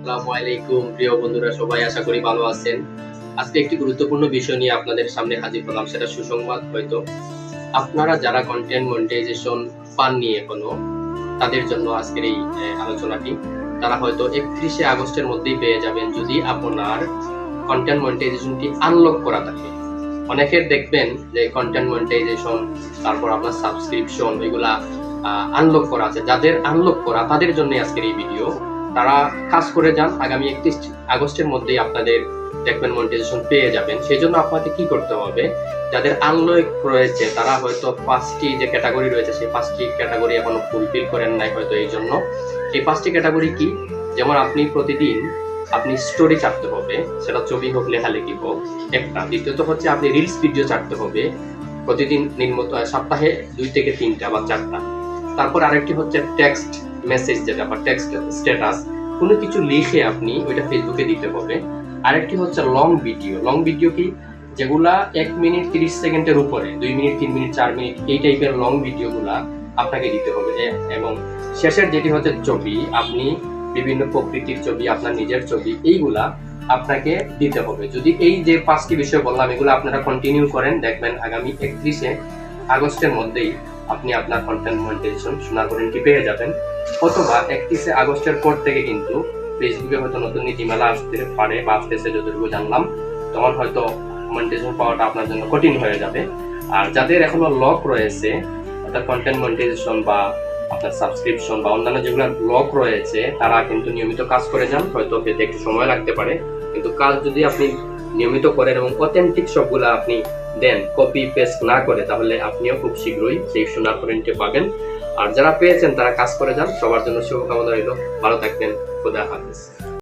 আসসালামু আলাইকুম প্রিয় বন্ধুরা, সবাই আশা করি ভালো আছেন। আজকে একটি গুরুত্বপূর্ণ বিষয় নিয়ে আপনাদের সামনে হাজির হলাম। সেটা সুসংবাদ। হয়তো আপনারা যারা কন্টেন্ট মনিটাইজেশন পাননি এখনো, তাদের জন্য আজকের এই আলোচনাটি। তারা হয়তো 31শে আগস্টের মধ্যেই পেয়ে যাবেন, যদি আপনার কন্টেন্ট মনিটাইজেশনটি আনলক করা থাকে। অনেকের দেখবেন যে কন্টেন্ট মনিটাইজেশন, তারপর আপনার সাবস্ক্রিপশন, এগুলা আনলক করা আছে। যাদের আনলক করা তাদের জন্য আজকের এই ভিডিও। তারা কাজ করে যান, আগামী 31 আগস্টের মধ্যেই আপনাদের দেখবেন মনিটাইজেশন পেয়ে যাবেন। সেই জন্য আপনাকে কি করতে হবে, যাদের আনলক রয়েছে তারা হয়তো 5টি যে ক্যাটাগরি রয়েছে সেই 5টি ক্যাটাগরি এখনো ফুলফিল করেন নাই হয়তো। এই জন্য এই 5টি ক্যাটাগরি কি, যেমন আপনি প্রতিদিন আপনি স্টোরি ছাড়তে হবে, সেটা ছবি হোক লেখালেখি হোক একটা। দ্বিতীয়ত হচ্ছে আপনি রিলস ভিডিও ছাড়তে হবে প্রতিদিন, নিম্নত সপ্তাহে 2 থেকে 3টা বা 4টা। তারপর আরেকটি হচ্ছে টেক্সট মেসেজ, যেটা বা টেক্সট স্ট্যাটাস, কোনো কিছু লিখে আপনি ওইটা ফেসবুকে দিতে হবে। আরেকটি হচ্ছে লং ভিডিও। লং ভিডিও কি, যেগুলা 1 মিনিট 30 সেকেন্ডের উপরে, 2 মিনিট 3 মিনিট 4 মিনিট এই টাইপের লং ভিডিওগুলা আপনাকে দিতে হবে। এবং শেষের যেটি হচ্ছে ছবি, আপনি বিভিন্ন প্রকৃতির ছবি, আপনার নিজের ছবি, এইগুলা আপনাকে দিতে হবে। যদি এই যে 5টি বিষয় বললাম এগুলো আপনারা কন্টিনিউ করেন, দেখবেন আগামী 31শে আগস্টের মধ্যেই আপনি আপনার কন্টেন্ট মনিটাইজেশন সোনার হরিণটি পেয়ে যাবেন। অথবা 31শে আগস্টের পর থেকে কিন্তু ফেসবুকে হয়তো নতুন নীতিমালা আসতে পারে বা আসতেছে, যতটুকু জানলাম। তখন হয়তো মনিটাইজেশন পাওয়াটা আপনার জন্য কঠিন হয়ে যাবে। আর যাদের এখনো লক রয়েছে, অর্থাৎ কন্টেন্ট মনিটাইজেশন বা আপনার সাবস্ক্রিপশন বা অন্যান্য যেগুলো লক রয়েছে, তারা কিন্তু নিয়মিত কাজ করে যান। হয়তো পেতে একটু সময় লাগতে পারে, কিন্তু কাজ যদি আপনি নিয়মিত করেন এবং অথেন্টিক সবগুলো আপনি দেন, কপি পেস্ট না করে, তাহলে আপনিও খুব শীঘ্রই সেই সোনার হরিণটি পাবেন। আর যারা পেয়েছেন তারা কাজ করে যান। সবার জন্য শুভকামনা রইল। ভালো থাকবেন। খোদা হাফেজ।